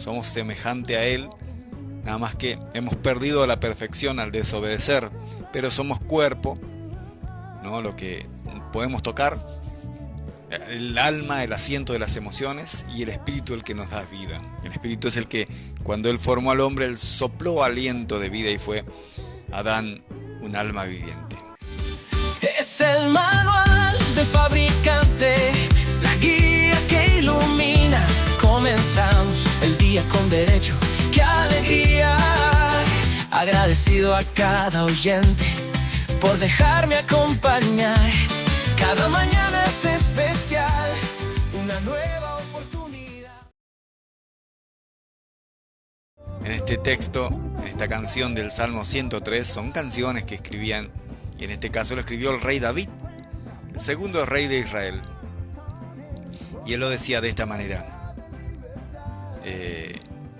somos semejante a Él, nada más que hemos perdido la perfección al desobedecer, pero somos cuerpo, ¿no? Lo que podemos tocar, el alma, el asiento de las emociones, y el espíritu el que nos da vida. El espíritu es el que, cuando Él formó al hombre, Él sopló aliento de vida y fue Adán un alma viviente. Es el manual del fabricante, la guía que ilumina. Comenzamos el día con derecho, qué alegría. Agradecido a cada oyente por dejarme acompañar. Cada mañana es especial, una nueva oportunidad. En este texto, en esta canción del Salmo 103, son canciones que escribían, y en este caso lo escribió el rey David, el segundo rey de Israel. Y él lo decía de esta manera.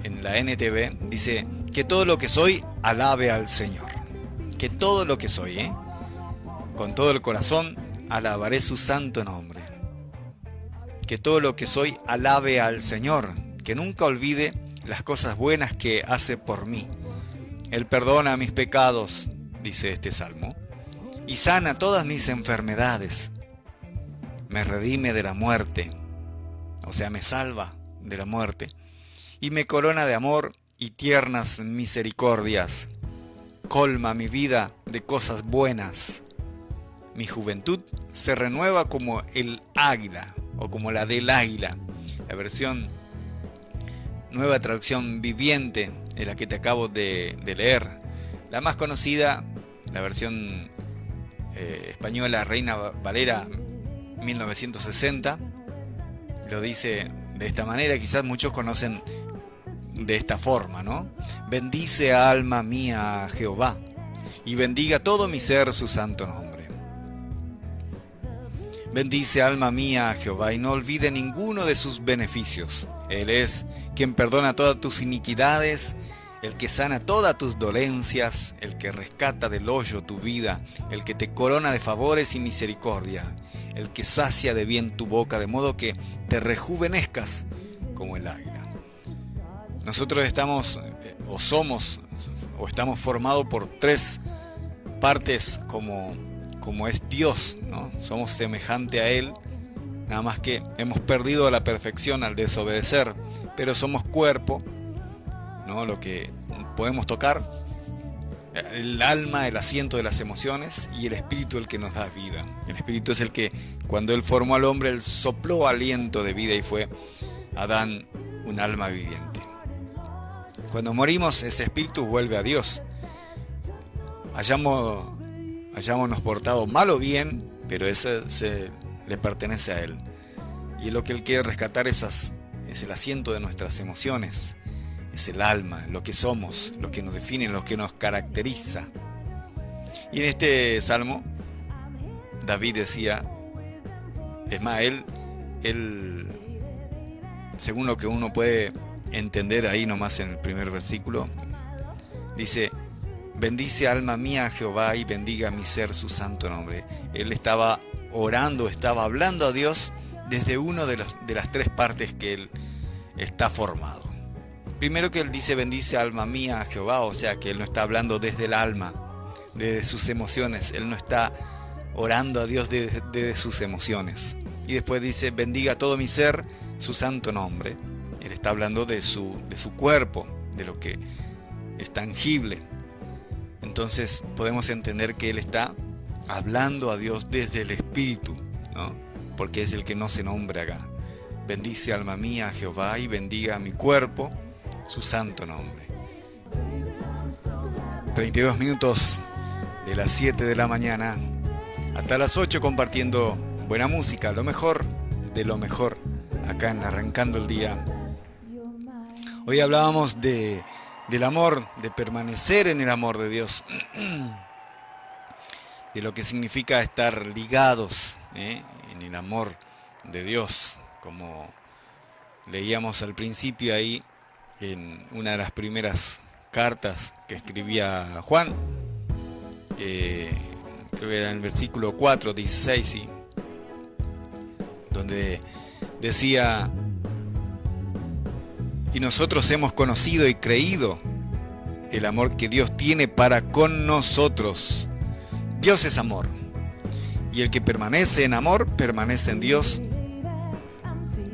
En la NTV dice: que todo lo que soy, alabe al Señor. Que todo lo que soy, con todo el corazón, alabaré su santo nombre. Que todo lo que soy, alabe al Señor. Que nunca olvide las cosas buenas que hace por mí. Él perdona mis pecados, dice este salmo, y sana todas mis enfermedades. Me redime de la muerte, o sea, me salva de la muerte, y me corona de amor y tiernas misericordias. Colma mi vida de cosas buenas. Mi juventud se renueva como el águila, o como la del águila. La versión Nueva Traducción Viviente es la que te acabo de leer. La más conocida, la versión española Reina Valera 1960, lo dice de esta manera. Quizás muchos conocen de esta forma, ¿no? Bendice, alma mía, a Jehová, y bendiga todo mi ser su santo nombre. Bendice, alma mía, a Jehová, y no olvide ninguno de sus beneficios. Él es quien perdona todas tus iniquidades, el que sana todas tus dolencias, el que rescata del hoyo tu vida, el que te corona de favores y misericordia, el que sacia de bien tu boca, de modo que te rejuvenezcas como el águila. Nosotros estamos, estamos formados por tres partes como es Dios, ¿no? Somos semejante a Él, nada más que hemos perdido la perfección al desobedecer, pero somos cuerpo, ¿no? Lo que podemos tocar, el alma, el asiento de las emociones, y el espíritu el que nos da vida. El espíritu es el que, cuando Él formó al hombre, Él sopló aliento de vida y fue Adán un alma viviente. Cuando morimos, ese espíritu vuelve a Dios. Hayámonos portado mal o bien, pero ese le pertenece a Él. Y lo que Él quiere rescatar es el asiento de nuestras emociones, es el alma, lo que somos, lo que nos define, lo que nos caracteriza. Y en este salmo, David decía, es más, él, según lo que uno puede entender ahí nomás en el primer versículo, dice: bendice, alma mía, a Jehová, y bendiga mi ser su santo nombre. Él estaba orando, estaba hablando a Dios desde una de las tres partes que Él está formado. Primero que Él dice: bendice, alma mía, a Jehová, o sea que Él no está hablando desde el alma, desde sus emociones. Él no está orando a Dios desde sus emociones. Y después dice: bendiga todo mi ser su santo nombre. Él está hablando de su cuerpo, de lo que es tangible. Entonces podemos entender que Él está hablando a Dios desde el Espíritu, ¿no? Porque es el que no se nombra acá. Bendice, alma mía, a Jehová, y bendiga mi cuerpo su santo nombre. 32 minutos de las 7 de la mañana hasta las 8, compartiendo buena música, lo mejor de lo mejor, acá en Arrancando el Día. Hoy hablábamos del amor, de permanecer en el amor de Dios, de lo que significa estar ligados en el amor de Dios, como leíamos al principio ahí en una de las primeras cartas que escribía Juan, creo que era en el versículo 4, 16, ¿sí? Donde decía: Y nosotros hemos conocido y creído el amor que Dios tiene para con nosotros. Dios es amor. Y el que permanece en amor, permanece en Dios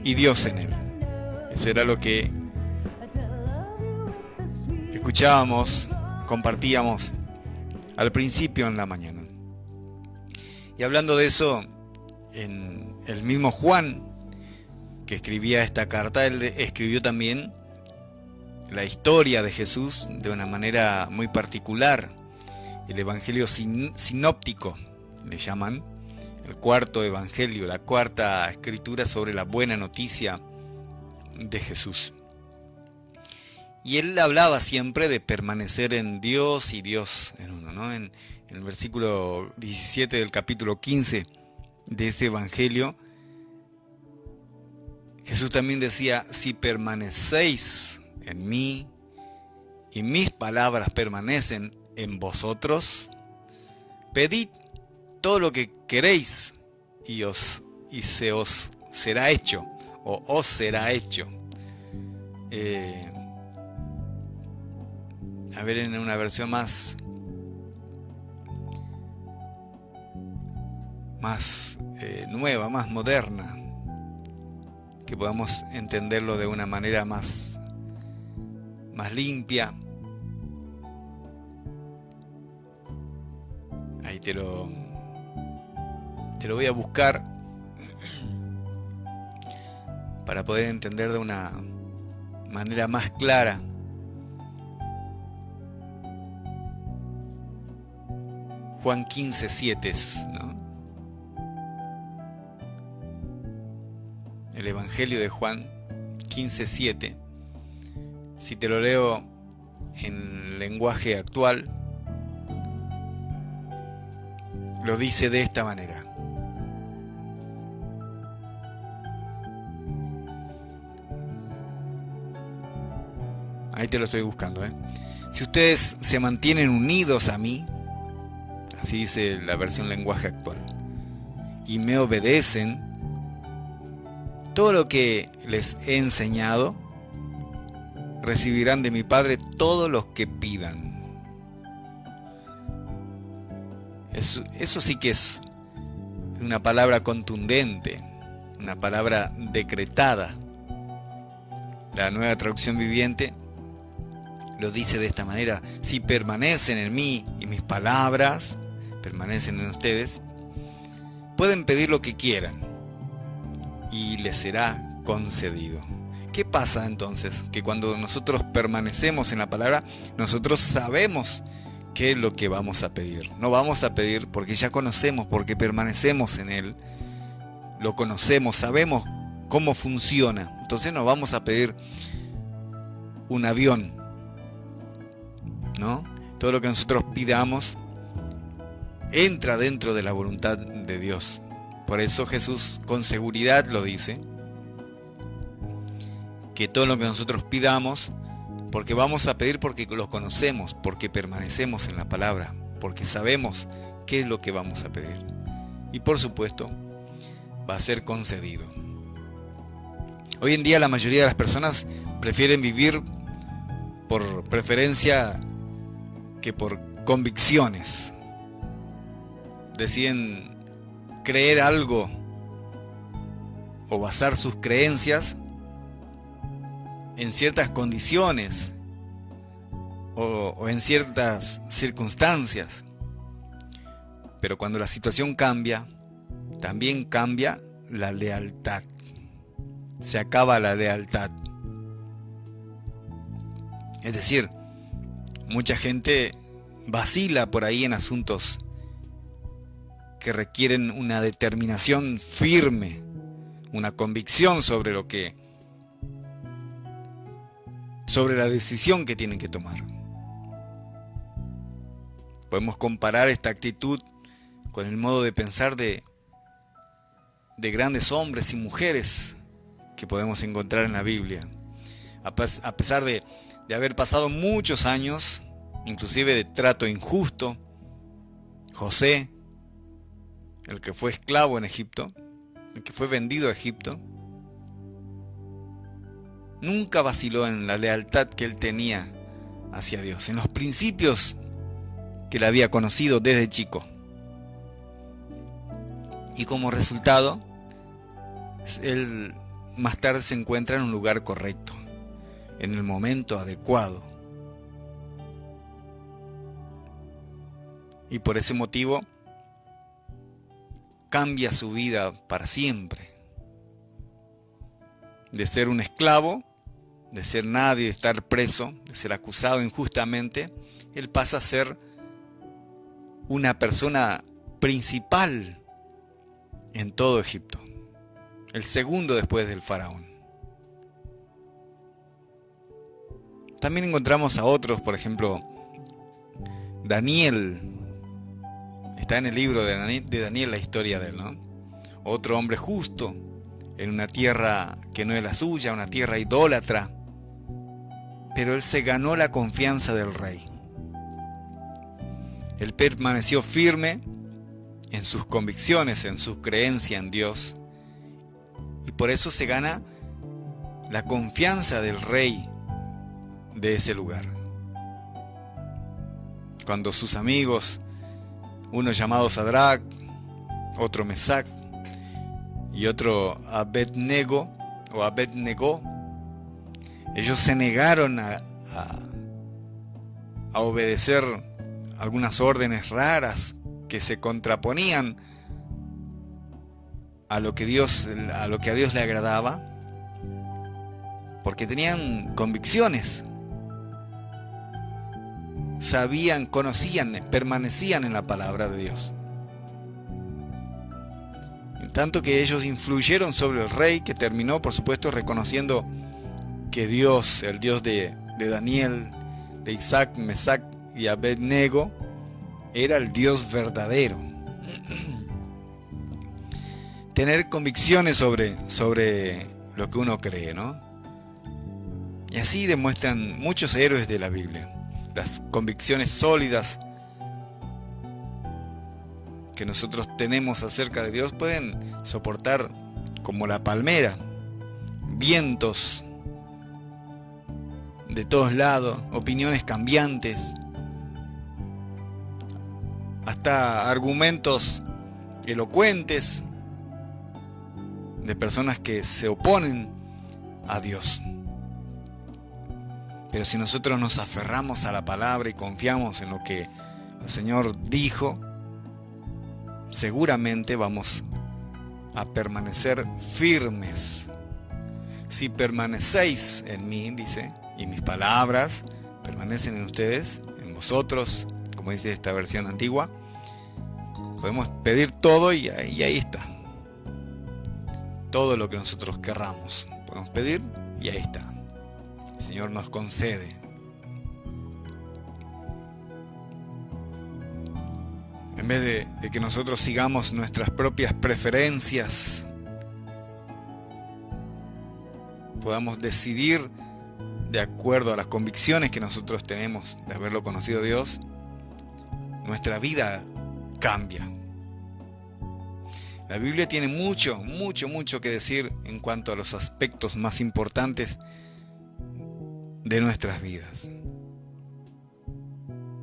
y Dios en él. Eso era lo que escuchábamos, compartíamos al principio en la mañana. Y hablando de eso, en el mismo Juan, que escribía esta carta, él escribió también la historia de Jesús de una manera muy particular. El Evangelio sinóptico, le llaman, el cuarto Evangelio, la cuarta escritura sobre la buena noticia de Jesús. Y él hablaba siempre de permanecer en Dios y Dios en uno, ¿no? En el versículo 17 del capítulo 15 de ese Evangelio, Jesús también decía: si permanecéis en mí y mis palabras permanecen en vosotros, pedid todo lo que queréis y se os será hecho, o os será hecho. A ver, en una versión más nueva, más moderna, que podamos entenderlo de una manera más limpia. Ahí te lo voy a buscar para poder entender de una manera más clara. Juan 15:7, ¿no? El Evangelio de Juan 15:7. Si te lo leo en lenguaje actual, lo dice de esta manera: ahí te lo estoy buscando, si ustedes se mantienen unidos a mí, así dice la versión lenguaje actual, y me obedecen, todo lo que les he enseñado, recibirán de mi Padre todo lo que pidan. Eso sí que es una palabra contundente, una palabra decretada. La Nueva Traducción Viviente lo dice de esta manera: si permanecen en mí y mis palabras permanecen en ustedes, pueden pedir lo que quieran y les será concedido. ¿Qué pasa entonces? Que cuando nosotros permanecemos en la palabra, nosotros sabemos qué es lo que vamos a pedir. No vamos a pedir porque ya conocemos, porque permanecemos en Él, lo conocemos, sabemos cómo funciona. Entonces no vamos a pedir un avión, ¿no? Todo lo que nosotros pidamos entra dentro de la voluntad de Dios. Por eso Jesús con seguridad lo dice, que todo lo que nosotros pidamos, porque vamos a pedir porque lo conocemos, porque permanecemos en la palabra, porque sabemos qué es lo que vamos a pedir. Y por supuesto, va a ser concedido. Hoy en día la mayoría de las personas prefieren vivir por preferencia que por convicciones. Deciden creer algo o basar sus creencias en ciertas condiciones o en ciertas circunstancias. Pero cuando la situación cambia, también cambia la lealtad. Se acaba la lealtad. Es decir, mucha gente vacila por ahí en asuntos que requieren una determinación firme, una convicción sobre la decisión que tienen que tomar. Podemos comparar esta actitud con el modo de pensar de grandes hombres y mujeres que podemos encontrar en la Biblia. A pesar de haber pasado muchos años, inclusive de trato injusto, José, el que fue esclavo en Egipto, el que fue vendido a Egipto, nunca vaciló en la lealtad que él tenía hacia Dios, en los principios que él había conocido desde chico. Y como resultado, él más tarde se encuentra en un lugar correcto, en el momento adecuado. Y por ese motivo cambia su vida para siempre. De ser un esclavo, de ser nadie, de estar preso, de ser acusado injustamente, él pasa a ser una persona principal en todo Egipto, el segundo después del faraón. También encontramos a otros, por ejemplo, Daniel. Está en el libro de Daniel la historia de él, ¿no? Otro hombre justo, en una tierra que no es la suya, una tierra idólatra. Pero él se ganó la confianza del rey. Él permaneció firme en sus convicciones, en su creencia en Dios. Y por eso se gana la confianza del rey de ese lugar. Cuando sus amigos, uno llamado Sadrach, otro Mesac y otro Abednego, ellos se negaron a obedecer algunas órdenes raras que se contraponían a lo que a Dios le agradaba, porque tenían convicciones, sabían, conocían, permanecían en la palabra de Dios. En tanto que ellos influyeron sobre el rey, que terminó, por supuesto, reconociendo que Dios, el Dios de Daniel, de Isaac, Mesac y Abednego, era el Dios verdadero. Tener convicciones sobre lo que uno cree, ¿no? Y así demuestran muchos héroes de la Biblia. Las convicciones sólidas que nosotros tenemos acerca de Dios pueden soportar, como la palmera, vientos de todos lados, opiniones cambiantes, hasta argumentos elocuentes de personas que se oponen a Dios. Pero si nosotros nos aferramos a la palabra y confiamos en lo que el Señor dijo, seguramente vamos a permanecer firmes. Si permanecéis en mí, dice, y mis palabras permanecen en ustedes, en vosotros, como dice esta versión antigua, podemos pedir todo y ahí está. Todo lo que nosotros querramos, podemos pedir y ahí está. El Señor nos concede. En vez de que nosotros sigamos nuestras propias preferencias, podamos decidir de acuerdo a las convicciones que nosotros tenemos de haberlo conocido a Dios, nuestra vida cambia. La Biblia tiene mucho que decir en cuanto a los aspectos más importantes de nuestras vidas.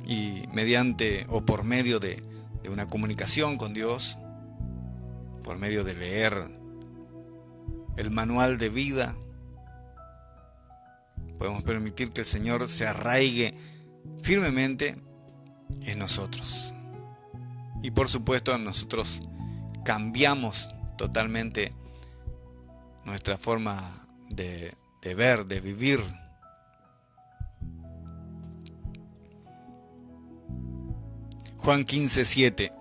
Y mediante o por medio de una comunicación con Dios, por medio de leer el manual de vida, podemos permitir que el Señor se arraigue firmemente en nosotros. Y por supuesto nosotros cambiamos totalmente nuestra forma de ver, de vivir. Juan 15:7.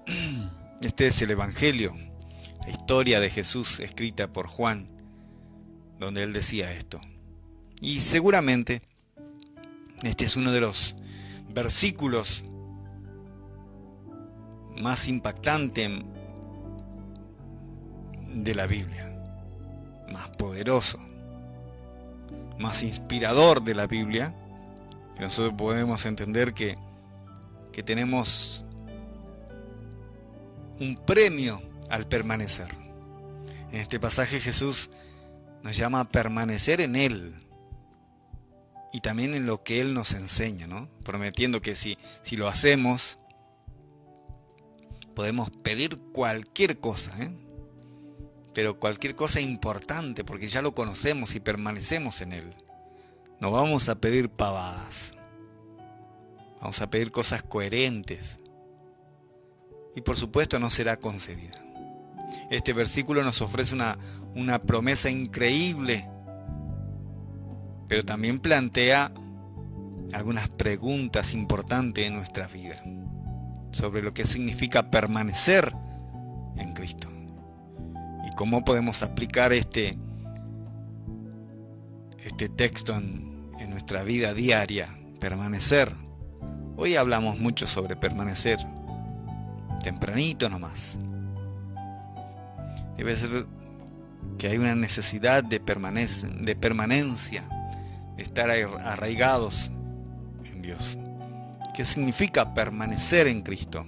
Este es el Evangelio, la historia de Jesús escrita por Juan, donde él decía esto. Y seguramente este es uno de los versículos más impactantes de la Biblia, más poderoso, más inspirador de la Biblia, que nosotros podemos entender que tenemos un premio al permanecer. En este pasaje Jesús nos llama a permanecer en Él, y también en lo que Él nos enseña, ¿no? Prometiendo que si lo hacemos, podemos pedir cualquier cosa, pero cualquier cosa importante, porque ya lo conocemos y permanecemos en Él. No vamos a pedir pavadas, vamos a pedir cosas coherentes, y por supuesto no será concedida. Este versículo nos ofrece una promesa increíble, pero también plantea algunas preguntas importantes en nuestra vida sobre lo que significa permanecer en Cristo y cómo podemos aplicar este texto en nuestra vida diaria. Permanecer. Hoy hablamos mucho sobre permanecer, tempranito nomás. Debe ser que hay una necesidad de permanencia, de estar arraigados en Dios. ¿Qué significa permanecer en Cristo?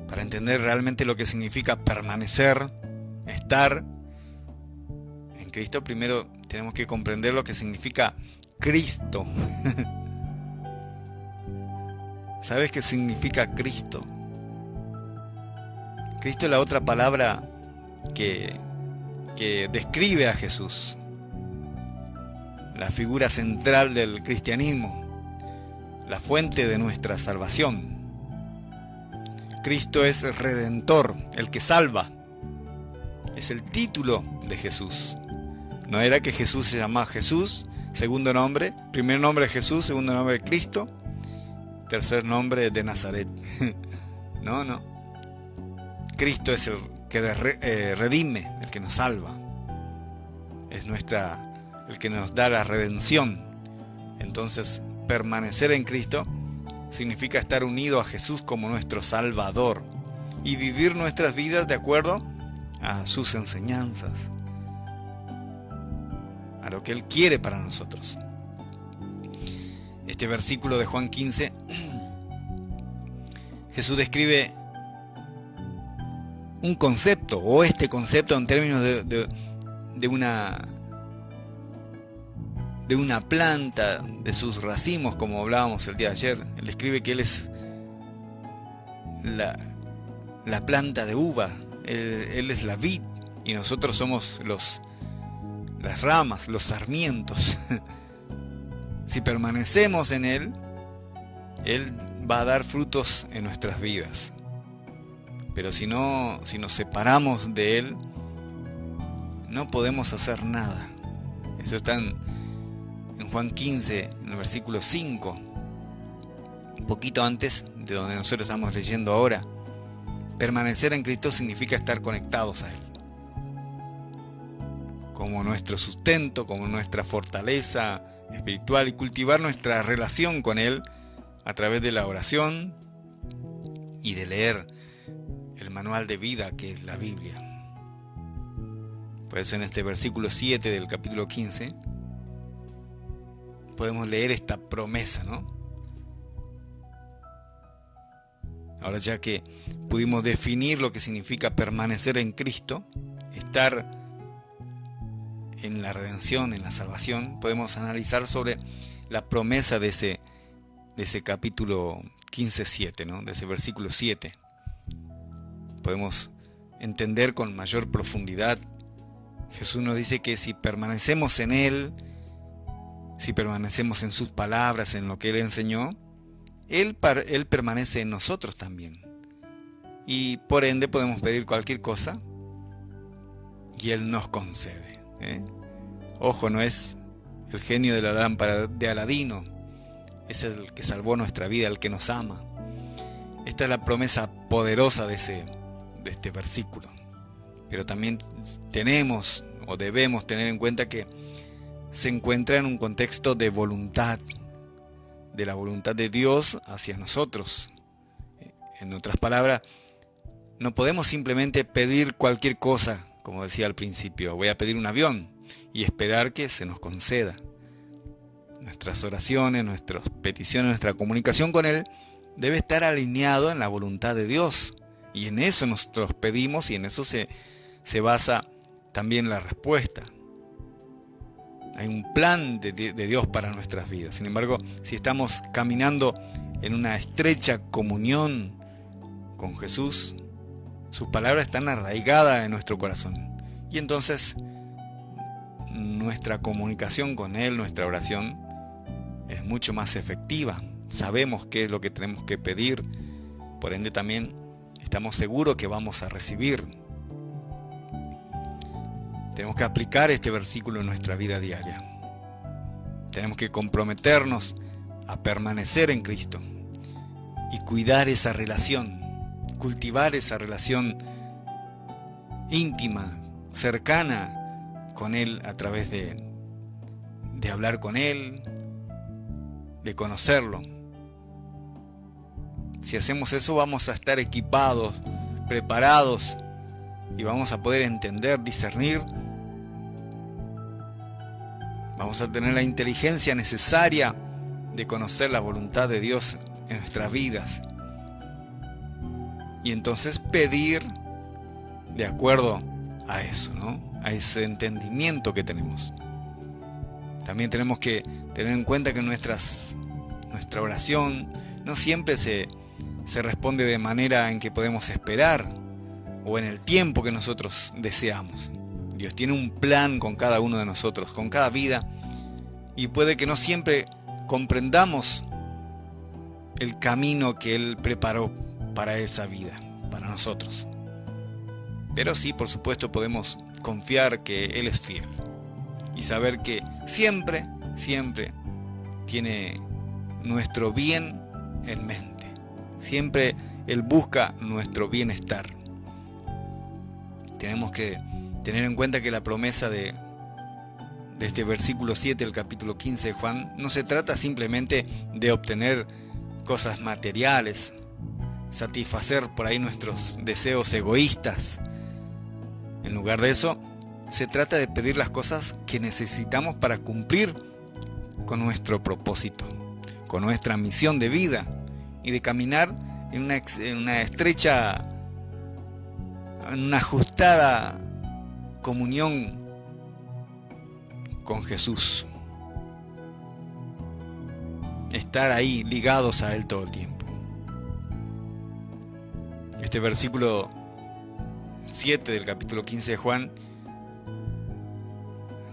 Para entender realmente lo que significa permanecer, estar en Cristo, primero tenemos que comprender lo que significa Cristo. ¿Sabes qué significa Cristo? Cristo es la otra palabra que describe a Jesús, la figura central del cristianismo, la fuente de nuestra salvación. Cristo es Redentor, el que salva. Es el título de Jesús. No era que Jesús se llamaba Jesús, segundo nombre, primer nombre de Jesús, segundo nombre de Cristo, tercer nombre de Nazaret. No. Cristo es el que redime, el que nos salva. Es el que nos da la redención. Entonces, permanecer en Cristo significa estar unido a Jesús como nuestro Salvador y vivir nuestras vidas de acuerdo a sus enseñanzas, a lo que Él quiere para nosotros. Este versículo de Juan 15, Jesús describe un concepto, o este concepto en términos de una planta, de sus racimos, como hablábamos el día de ayer. Él escribe que Él es la planta de uva, Él es la vid, y nosotros somos las ramas, los sarmientos. Si permanecemos en Él, Él va a dar frutos en nuestras vidas. Pero si nos separamos de Él, no podemos hacer nada. Eso está en Juan 15, en el versículo 5, un poquito antes de donde nosotros estamos leyendo ahora. Permanecer en Cristo significa estar conectados a Él, como nuestro sustento, como nuestra fortaleza espiritual, y cultivar nuestra relación con Él a través de la oración y de leer el manual de vida que es la Biblia. Por eso en este versículo 7 del capítulo 15 podemos leer esta promesa, ¿no? Ahora, ya que pudimos definir lo que significa permanecer en Cristo, estar en la redención, en la salvación, podemos analizar sobre la promesa de ese capítulo 15:7, ¿no? De ese versículo 7. Podemos entender con mayor profundidad. Jesús nos dice que si permanecemos en Él, si permanecemos en sus palabras, en lo que Él enseñó, Él permanece en nosotros también. Y por ende podemos pedir cualquier cosa y Él nos concede. Ojo, no es el genio de la lámpara de Aladino, es el que salvó nuestra vida, el que nos ama. Esta es la promesa poderosa de este versículo. Pero también tenemos o debemos tener en cuenta que se encuentra en un contexto de voluntad, de la voluntad de Dios hacia nosotros. En otras palabras, no podemos simplemente pedir cualquier cosa, como decía al principio. Voy a pedir un avión y esperar que se nos conceda. Nuestras oraciones, nuestras peticiones, nuestra comunicación con Él debe estar alineado en la voluntad de Dios. Y en eso nosotros pedimos y en eso se basa también la respuesta. Hay un plan de Dios para nuestras vidas. Sin embargo, si estamos caminando en una estrecha comunión con Jesús, sus palabras están arraigadas en nuestro corazón. Y entonces nuestra comunicación con Él, nuestra oración, es mucho más efectiva. Sabemos qué es lo que tenemos que pedir. Por ende también estamos seguros que vamos a recibir. Tenemos que aplicar este versículo en nuestra vida diaria. Tenemos que comprometernos a permanecer en Cristo y cuidar esa relación, cultivar esa relación íntima, cercana con Él a través de hablar con Él, de conocerlo. Si hacemos eso, vamos a estar equipados, preparados, y vamos a poder entender, discernir. Vamos a tener la inteligencia necesaria de conocer la voluntad de Dios en nuestras vidas. Y entonces pedir de acuerdo a eso, ¿no? A ese entendimiento que tenemos. También tenemos que tener en cuenta que nuestra oración no siempre se responde de manera en que podemos esperar o en el tiempo que nosotros deseamos. Dios tiene un plan con cada uno de nosotros, con cada vida, y puede que no siempre comprendamos el camino que Él preparó para esa vida, para nosotros. Pero sí, por supuesto, podemos confiar que Él es fiel y saber que siempre, siempre tiene nuestro bien en mente. Siempre Él busca nuestro bienestar. Tenemos que tener en cuenta que la promesa de este versículo 7 del capítulo 15 de Juan no se trata simplemente de obtener cosas materiales, satisfacer por ahí nuestros deseos egoístas. En lugar de eso, se trata de pedir las cosas que necesitamos para cumplir con nuestro propósito, con nuestra misión de vida, y de caminar en una estrecha, en una ajustada comunión con Jesús. Estar ahí ligados a Él todo el tiempo. Este versículo 7 del capítulo 15 de Juan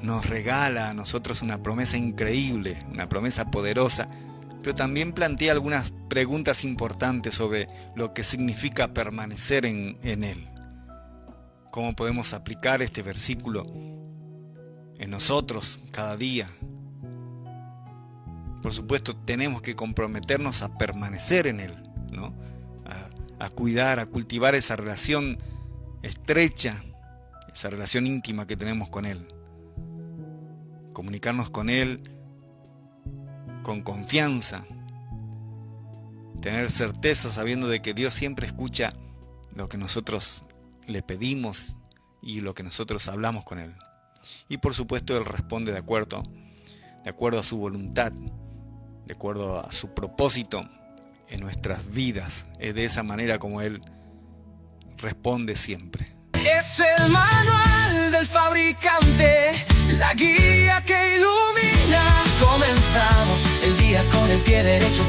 nos regala a nosotros una promesa increíble, una promesa poderosa, pero también plantea algunas preguntas importantes sobre lo que significa permanecer en Él. ¿Cómo podemos aplicar este versículo en nosotros cada día? Por supuesto, tenemos que comprometernos a permanecer en Él, ¿no? A cuidar, a cultivar esa relación estrecha, esa relación íntima que tenemos con Él. Comunicarnos con Él con confianza. Tener certeza sabiendo de que Dios siempre escucha lo que nosotros le pedimos y lo que nosotros hablamos con Él. Y por supuesto Él responde de acuerdo a su voluntad, de acuerdo a su propósito en nuestras vidas. Es de esa manera como Él responde siempre. Es el manual del fabricante, la guía que ilumina. Comenzamos el día con el pie derecho.